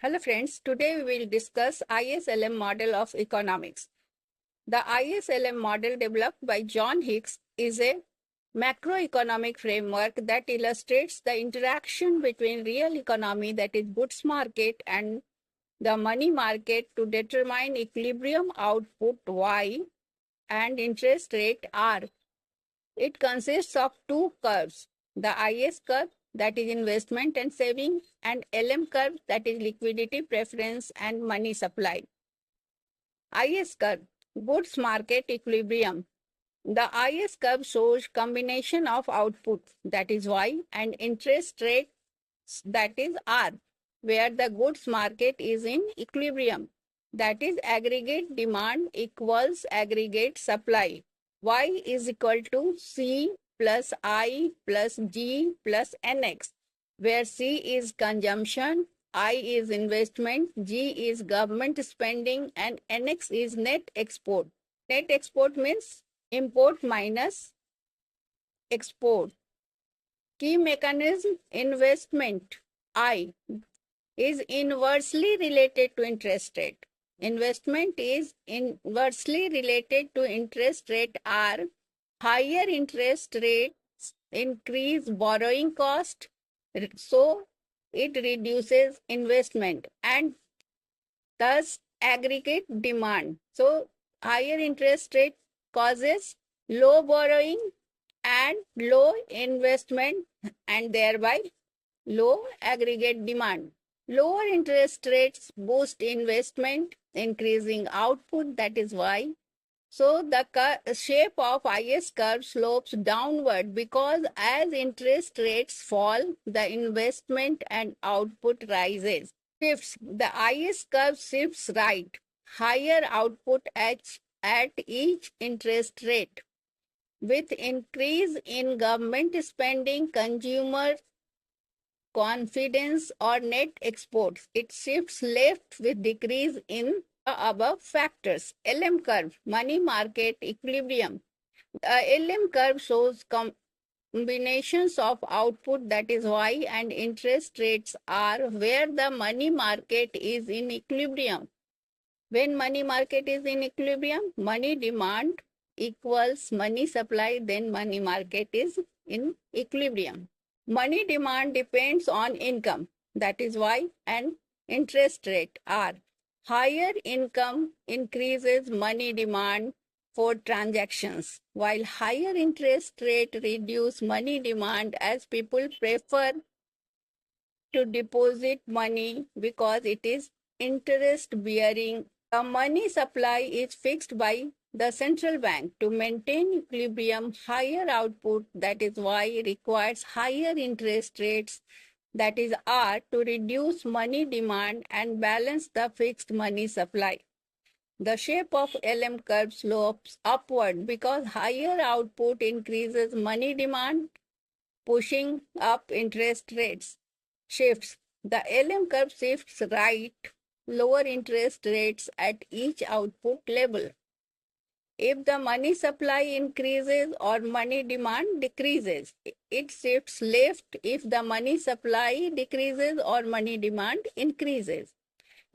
Hello friends, today we will discuss ISLM model of economics. The ISLM model developed by John Hicks is a macroeconomic framework that illustrates the interaction between real economy, that is goods market, and the money market to determine equilibrium output Y and interest rate R. It consists of two curves, the IS curve, that is investment and saving, and LM curve, that is liquidity preference and money supply. IS curve, goods market equilibrium. The IS curve shows combination of output, that is Y, and interest rate, that is R, where the goods market is in equilibrium, that is aggregate demand equals aggregate supply. Y is equal to C plus I plus G plus NX, where C is consumption, I is investment, G is government spending, and NX is net export. Net export means import minus export. Key mechanism investment I is inversely related to interest rate. Investment is inversely related to interest rate R. Higher interest rates increase borrowing cost, so it reduces investment and thus aggregate demand. So higher interest rate causes low borrowing and low investment and thereby low aggregate demand. Lower interest rates boost investment, increasing output, that is why. So the shape of IS curve slopes downward because as interest rates fall, the investment and output rises. Shifts. The IS curve shifts right. Higher output at each interest rate. With increase in government spending, consumer confidence or net exports, it shifts left with decrease in the above factors. LM curve, money market equilibrium. The LM curve shows combinations of output, that is Y, and interest rates R, where the money market is in equilibrium. When money market is in equilibrium, money demand equals money supply, then money market is in equilibrium. Money demand depends on income, that is Y, and interest rate R. Higher income increases money demand for transactions, while higher interest rate reduce money demand as people prefer to deposit money because it is interest bearing. The money supply is fixed by the central bank to maintain equilibrium. Higher output, that is Y, requires higher interest rates, that is R, to reduce money demand and balance the fixed money supply. The shape of LM curve slopes upward because higher output increases money demand, pushing up interest rates. Shifts. The LM curve shifts right, lower interest rates at each output level. If the money supply increases or money demand decreases, it shifts left if the money supply decreases or money demand increases.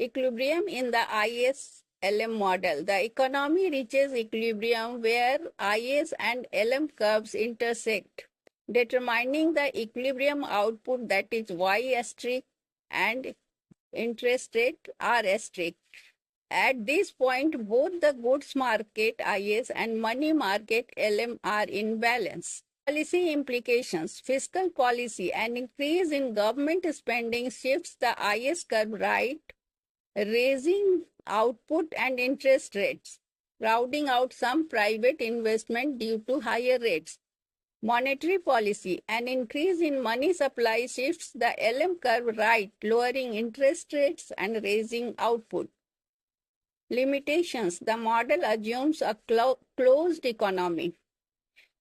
Equilibrium in the IS-LM model. The economy reaches equilibrium where IS and LM curves intersect, determining the equilibrium output, that is Y asterisk, and interest rate R asterisk. At this point, both the goods market IS and money market LM are in balance. Policy implications. Fiscal policy. An increase in government spending shifts the IS curve right, raising output and interest rates, crowding out some private investment due to higher rates. Monetary policy. An increase in money supply shifts the LM curve right, lowering interest rates and raising output. Limitations. The model assumes a closed economy,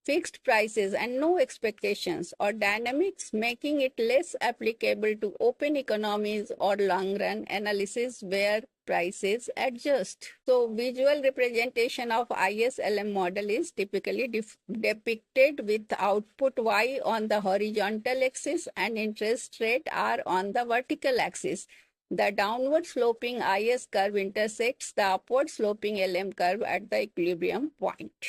fixed prices and no expectations or dynamics, making it less applicable to open economies or long-run analysis where prices adjust. So visual representation of ISLM model is typically depicted with output Y on the horizontal axis and interest rate R on the vertical axis. The downward sloping IS curve intersects the upward sloping LM curve at the equilibrium point.